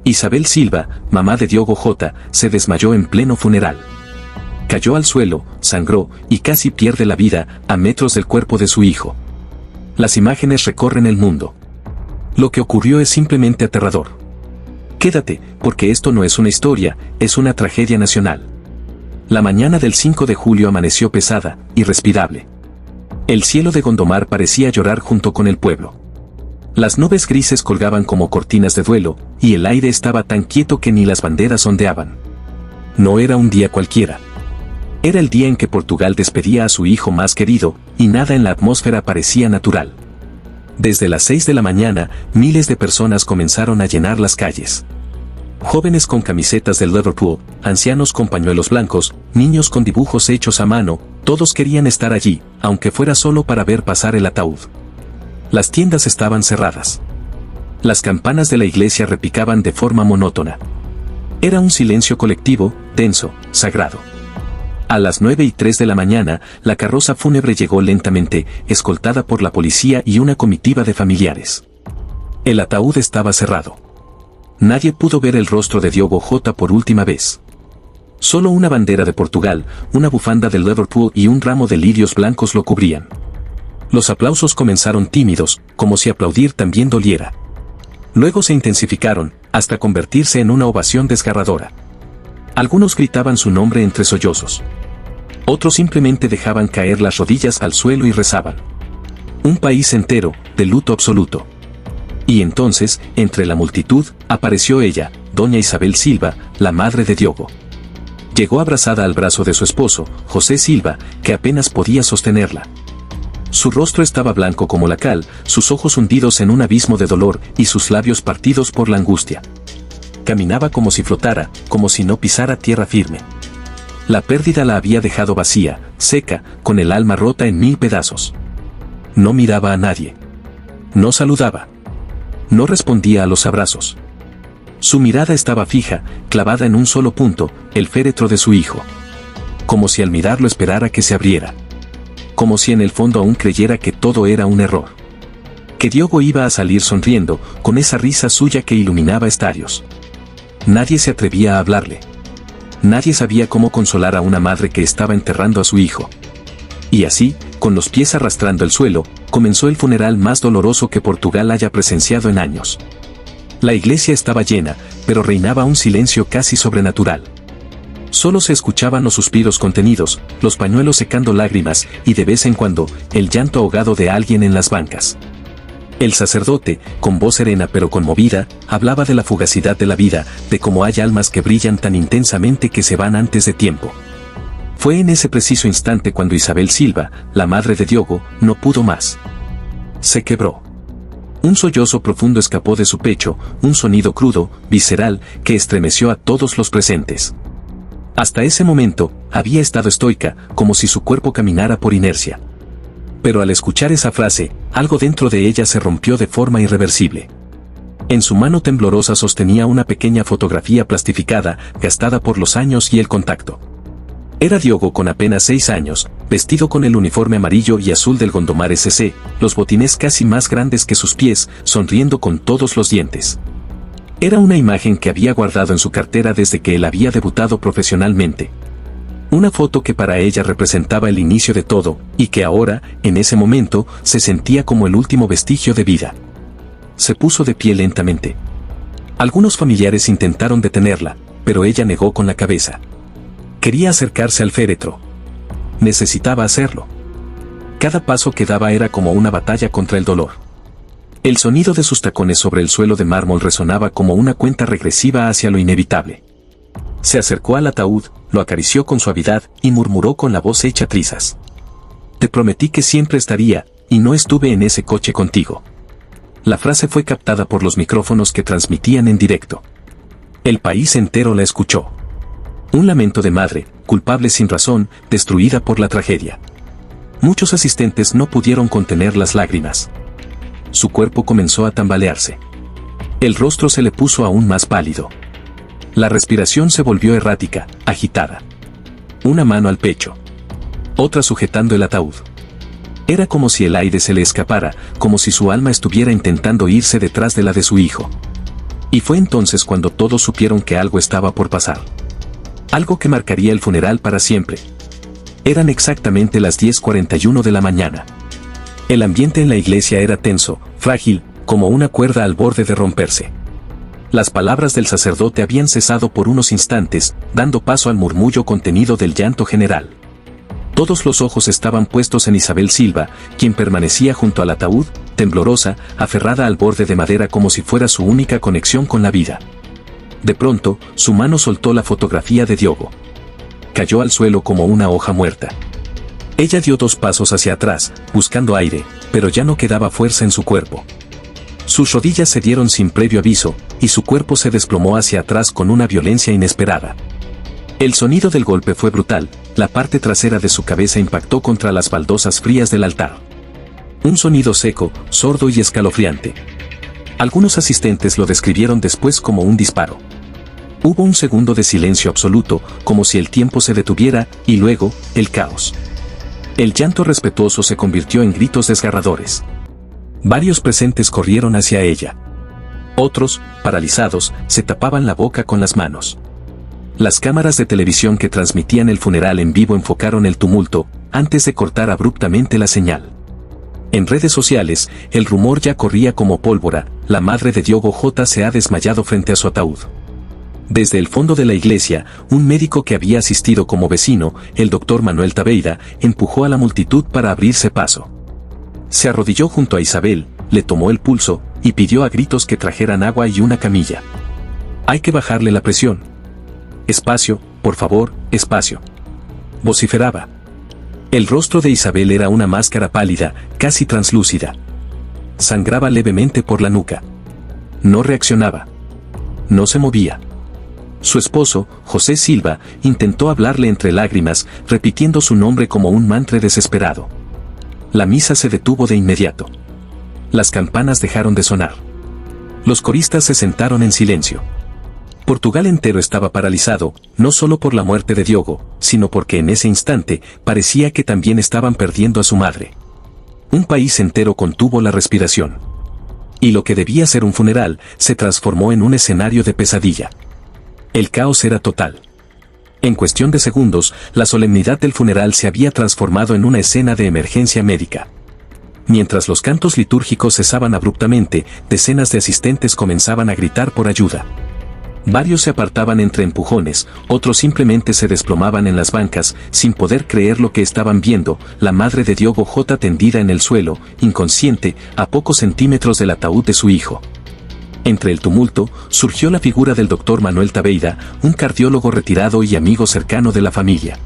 Isabel Silva, mamá de Diogo J., se desmayó en pleno funeral. Cayó al suelo, sangró y casi pierde la vida a metros del cuerpo de su hijo. Las imágenes recorren el mundo. Lo que ocurrió es simplemente aterrador. Quédate, porque esto no es una historia, es una tragedia nacional. La mañana del 5 de julio amaneció pesada, irrespirable. El cielo de Gondomar parecía llorar junto con el pueblo. Las nubes grises colgaban como cortinas de duelo, y el aire estaba tan quieto que ni las banderas ondeaban. No era un día cualquiera. Era el día en que Portugal despedía a su hijo más querido, y nada en la atmósfera parecía natural. Desde las 6 de la mañana, miles de personas comenzaron a llenar las calles. Jóvenes con camisetas del Liverpool, ancianos con pañuelos blancos, niños con dibujos hechos a mano, todos querían estar allí, aunque fuera solo para ver pasar el ataúd. Las tiendas estaban cerradas. Las campanas de la iglesia repicaban de forma monótona. Era un silencio colectivo, denso, sagrado. A las 9:03 de la mañana, la carroza fúnebre llegó lentamente, escoltada por la policía y una comitiva de familiares. El ataúd estaba cerrado. Nadie pudo ver el rostro de Diogo J. por última vez. Solo una bandera de Portugal, una bufanda del Liverpool y un ramo de lirios blancos lo cubrían. Los aplausos comenzaron tímidos, como si aplaudir también doliera. Luego se intensificaron, hasta convertirse en una ovación desgarradora. Algunos gritaban su nombre entre sollozos. Otros simplemente dejaban caer las rodillas al suelo y rezaban. Un país entero, de luto absoluto. Y entonces, entre la multitud, apareció ella, doña Isabel Silva, la madre de Diogo. Llegó abrazada al brazo de su esposo, José Silva, que apenas podía sostenerla. Su rostro estaba blanco como la cal, sus ojos hundidos en un abismo de dolor y sus labios partidos por la angustia. Caminaba como si flotara, como si no pisara tierra firme. La pérdida la había dejado vacía, seca, con el alma rota en 1000 pedazos. No miraba a nadie. No saludaba. No respondía a los abrazos. Su mirada estaba fija, clavada en un solo punto, el féretro de su hijo. Como si al mirarlo esperara que se abriera. Como si en el fondo aún creyera que todo era un error. Que Diogo iba a salir sonriendo, con esa risa suya que iluminaba estadios. Nadie se atrevía a hablarle. Nadie sabía cómo consolar a una madre que estaba enterrando a su hijo. Y así, con los pies arrastrando el suelo, comenzó el funeral más doloroso que Portugal haya presenciado en años. La iglesia estaba llena, pero reinaba un silencio casi sobrenatural. Solo se escuchaban los suspiros contenidos, los pañuelos secando lágrimas, y de vez en cuando, el llanto ahogado de alguien en las bancas. El sacerdote, con voz serena pero conmovida, hablaba de la fugacidad de la vida, de cómo hay almas que brillan tan intensamente que se van antes de tiempo. Fue en ese preciso instante cuando Isabel Silva, la madre de Diogo, no pudo más. Se quebró. Un sollozo profundo escapó de su pecho, un sonido crudo, visceral, que estremeció a todos los presentes. Hasta ese momento, había estado estoica, como si su cuerpo caminara por inercia. Pero al escuchar esa frase, algo dentro de ella se rompió de forma irreversible. En su mano temblorosa sostenía una pequeña fotografía plastificada, gastada por los años y el contacto. Era Diogo con apenas 6 años, vestido con el uniforme amarillo y azul del Gondomar SC, los botines casi más grandes que sus pies, sonriendo con todos los dientes. Era una imagen que había guardado en su cartera desde que él había debutado profesionalmente. Una foto que para ella representaba el inicio de todo, y que ahora, en ese momento, se sentía como el último vestigio de vida. Se puso de pie lentamente. Algunos familiares intentaron detenerla, pero ella negó con la cabeza. Quería acercarse al féretro. Necesitaba hacerlo. Cada paso que daba era como una batalla contra el dolor. El sonido de sus tacones sobre el suelo de mármol resonaba como una cuenta regresiva hacia lo inevitable. Se acercó al ataúd, lo acarició con suavidad y murmuró con la voz hecha trizas. Te prometí que siempre estaría, y no estuve en ese coche contigo. La frase fue captada por los micrófonos que transmitían en directo. El país entero la escuchó. Un lamento de madre, culpable sin razón, destruida por la tragedia. Muchos asistentes no pudieron contener las lágrimas. Su cuerpo comenzó a tambalearse. El rostro se le puso aún más pálido. La respiración se volvió errática, agitada. Una mano al pecho. Otra sujetando el ataúd. Era como si el aire se le escapara, como si su alma estuviera intentando irse detrás de la de su hijo. Y fue entonces cuando todos supieron que algo estaba por pasar. Algo que marcaría el funeral para siempre. Eran exactamente las 10:41 de la mañana. El ambiente en la iglesia era tenso, frágil, como una cuerda al borde de romperse. Las palabras del sacerdote habían cesado por unos instantes, dando paso al murmullo contenido del llanto general. Todos los ojos estaban puestos en Isabel Silva, quien permanecía junto al ataúd, temblorosa, aferrada al borde de madera como si fuera su única conexión con la vida. De pronto, su mano soltó la fotografía de Diogo. Cayó al suelo como una hoja muerta. Ella dio 2 pasos hacia atrás, buscando aire, pero ya no quedaba fuerza en su cuerpo. Sus rodillas se dieron sin previo aviso, y su cuerpo se desplomó hacia atrás con una violencia inesperada. El sonido del golpe fue brutal, la parte trasera de su cabeza impactó contra las baldosas frías del altar. Un sonido seco, sordo y escalofriante. Algunos asistentes lo describieron después como un disparo. Hubo un segundo de silencio absoluto, como si el tiempo se detuviera, y luego, el caos. El llanto respetuoso se convirtió en gritos desgarradores. Varios presentes corrieron hacia ella. Otros, paralizados, se tapaban la boca con las manos. Las cámaras de televisión que transmitían el funeral en vivo enfocaron el tumulto, antes de cortar abruptamente la señal. En redes sociales, el rumor ya corría como pólvora: la madre de Diogo J. se ha desmayado frente a su ataúd. Desde el fondo de la iglesia, un médico que había asistido como vecino, el doctor Manuel Tabeira, empujó a la multitud para abrirse paso. Se arrodilló junto a Isabel, le tomó el pulso, y pidió a gritos que trajeran agua y una camilla. «Hay que bajarle la presión. Espacio, por favor, espacio», vociferaba. El rostro de Isabel era una máscara pálida, casi translúcida. Sangraba levemente por la nuca. No reaccionaba. No se movía. Su esposo, José Silva, intentó hablarle entre lágrimas, repitiendo su nombre como un mantra desesperado. La misa se detuvo de inmediato. Las campanas dejaron de sonar. Los coristas se sentaron en silencio. Portugal entero estaba paralizado, no solo por la muerte de Diogo, sino porque en ese instante parecía que también estaban perdiendo a su madre. Un país entero contuvo la respiración. Y lo que debía ser un funeral se transformó en un escenario de pesadilla. El caos era total. En cuestión de segundos, la solemnidad del funeral se había transformado en una escena de emergencia médica. Mientras los cantos litúrgicos cesaban abruptamente, decenas de asistentes comenzaban a gritar por ayuda. Varios se apartaban entre empujones, otros simplemente se desplomaban en las bancas, sin poder creer lo que estaban viendo: la madre de Diogo J. tendida en el suelo, inconsciente, a pocos centímetros del ataúd de su hijo. Entre el tumulto, surgió la figura del doctor Manuel Tabeira, un cardiólogo retirado y amigo cercano de la familia.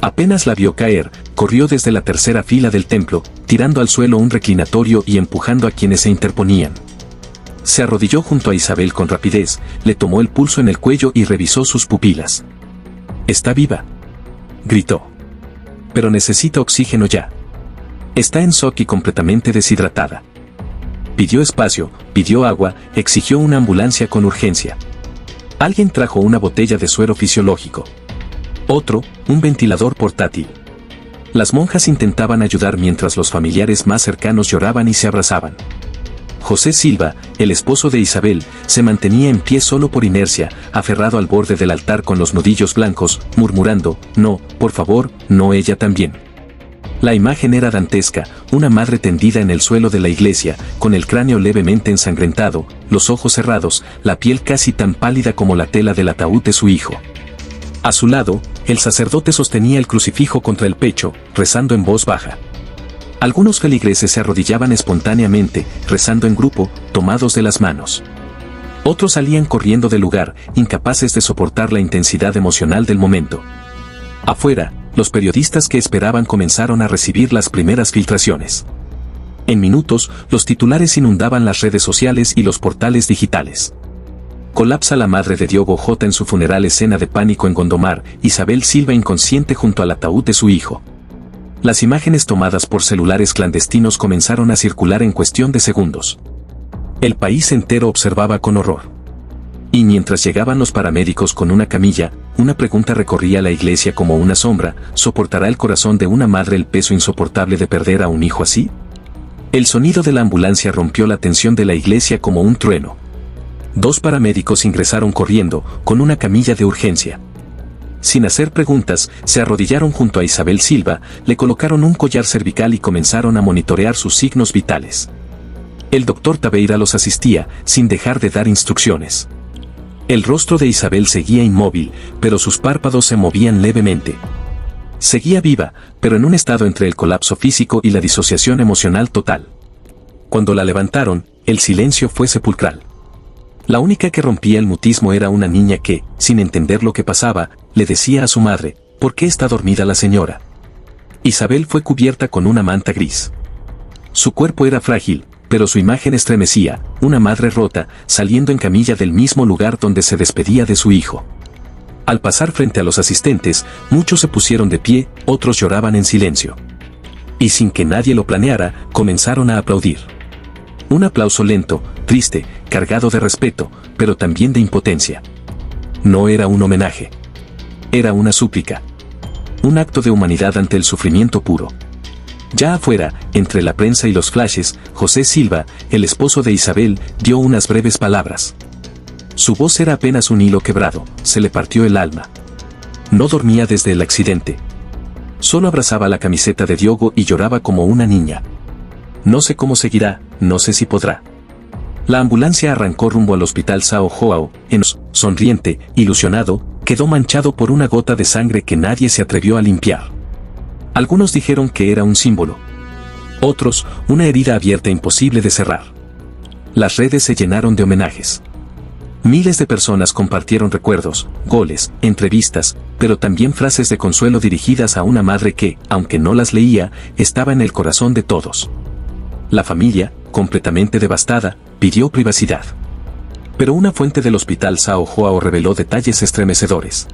Apenas la vio caer, corrió desde la tercera fila del templo, tirando al suelo un reclinatorio y empujando a quienes se interponían. Se arrodilló junto a Isabel con rapidez, le tomó el pulso en el cuello y revisó sus pupilas. «Está viva», gritó. «Pero necesita oxígeno ya. Está en shock y completamente deshidratada». Pidió espacio, pidió agua, exigió una ambulancia con urgencia. Alguien trajo una botella de suero fisiológico. Otro, un ventilador portátil. Las monjas intentaban ayudar mientras los familiares más cercanos lloraban y se abrazaban. José Silva, el esposo de Isabel, se mantenía en pie solo por inercia, aferrado al borde del altar con los nudillos blancos, murmurando: «No, por favor, no, ella también». La imagen era dantesca: una madre tendida en el suelo de la iglesia, con el cráneo levemente ensangrentado, los ojos cerrados, la piel casi tan pálida como la tela del ataúd de su hijo. A su lado, el sacerdote sostenía el crucifijo contra el pecho, rezando en voz baja. Algunos feligreses se arrodillaban espontáneamente, rezando en grupo, tomados de las manos. Otros salían corriendo del lugar, incapaces de soportar la intensidad emocional del momento. Afuera, los periodistas que esperaban comenzaron a recibir las primeras filtraciones. En minutos, los titulares inundaban las redes sociales y los portales digitales. Colapsa la madre de Diogo J. en su funeral, escena de pánico en Gondomar, Isabel Silva inconsciente junto al ataúd de su hijo. Las imágenes tomadas por celulares clandestinos comenzaron a circular en cuestión de segundos. El país entero observaba con horror. Y mientras llegaban los paramédicos con una camilla, una pregunta recorría la iglesia como una sombra: ¿soportará el corazón de una madre el peso insoportable de perder a un hijo así? El sonido de la ambulancia rompió la tensión de la iglesia como un trueno. 2 paramédicos ingresaron corriendo, con una camilla de urgencia. Sin hacer preguntas, se arrodillaron junto a Isabel Silva, le colocaron un collar cervical y comenzaron a monitorear sus signos vitales. El doctor Taveira los asistía, sin dejar de dar instrucciones. El rostro de Isabel seguía inmóvil, pero sus párpados se movían levemente. Seguía viva, pero en un estado entre el colapso físico y la disociación emocional total. Cuando la levantaron, el silencio fue sepulcral. La única que rompía el mutismo era una niña que, sin entender lo que pasaba, le decía a su madre: ¿por qué está dormida la señora? Isabel fue cubierta con una manta gris. Su cuerpo era frágil, pero su imagen estremecía, una madre rota, saliendo en camilla del mismo lugar donde se despedía de su hijo. Al pasar frente a los asistentes, muchos se pusieron de pie, otros lloraban en silencio. Y sin que nadie lo planeara, comenzaron a aplaudir. Un aplauso lento, triste, cargado de respeto, pero también de impotencia. No era un homenaje. Era una súplica. Un acto de humanidad ante el sufrimiento puro. Ya afuera, entre la prensa y los flashes, José Silva, el esposo de Isabel, dio unas breves palabras. Su voz era apenas un hilo quebrado, se le partió el alma. No dormía desde el accidente. Solo abrazaba la camiseta de Diogo y lloraba como una niña. No sé cómo seguirá, no sé si podrá. La ambulancia arrancó rumbo al hospital São João, sonriente, ilusionado, quedó manchado por una gota de sangre que nadie se atrevió a limpiar. Algunos dijeron que era un símbolo. Otros, una herida abierta imposible de cerrar. Las redes se llenaron de homenajes. Miles de personas compartieron recuerdos, goles, entrevistas, pero también frases de consuelo dirigidas a una madre que, aunque no las leía, estaba en el corazón de todos. La familia, completamente devastada, pidió privacidad. Pero una fuente del hospital São João reveló detalles estremecedores.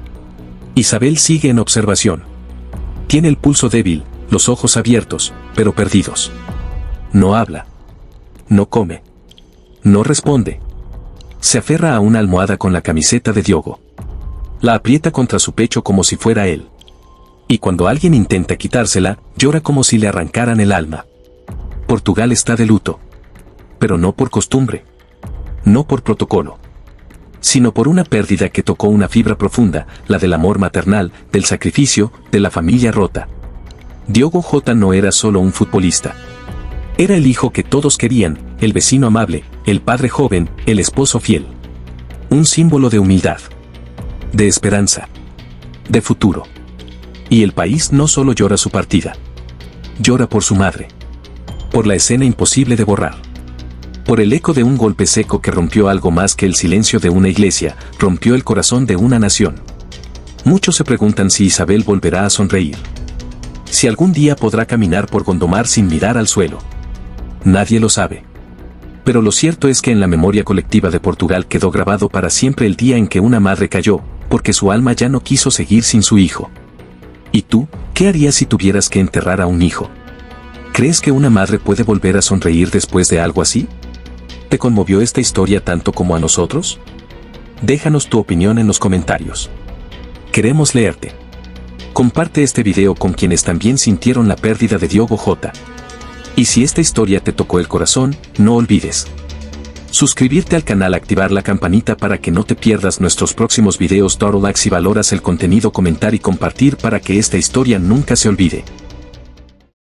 Isabel sigue en observación. Tiene el pulso débil, los ojos abiertos, pero perdidos. No habla. No come. No responde. Se aferra a una almohada con la camiseta de Diogo. La aprieta contra su pecho como si fuera él. Y cuando alguien intenta quitársela, llora como si le arrancaran el alma. Portugal está de luto. Pero no por costumbre. No por protocolo. Sino por una pérdida que tocó una fibra profunda, la del amor maternal, del sacrificio, de la familia rota. Diogo Jota no era solo un futbolista. Era el hijo que todos querían, el vecino amable, el padre joven, el esposo fiel. Un símbolo de humildad. De esperanza. De futuro. Y el país no solo llora su partida. Llora por su madre. Por la escena imposible de borrar. Por el eco de un golpe seco que rompió algo más que el silencio de una iglesia, rompió el corazón de una nación. Muchos se preguntan si Isabel volverá a sonreír. Si algún día podrá caminar por Gondomar sin mirar al suelo. Nadie lo sabe. Pero lo cierto es que en la memoria colectiva de Portugal quedó grabado para siempre el día en que una madre cayó, porque su alma ya no quiso seguir sin su hijo. ¿Y tú, qué harías si tuvieras que enterrar a un hijo? ¿Crees que una madre puede volver a sonreír después de algo así? ¿Te conmovió esta historia tanto como a nosotros? Déjanos tu opinión en los comentarios. Queremos leerte. Comparte este video con quienes también sintieron la pérdida de Diogo Jota. Y si esta historia te tocó el corazón, no olvides suscribirte al canal, activar la campanita para que no te pierdas nuestros próximos videos. Dale like si valoras el contenido, comentar y compartir para que esta historia nunca se olvide.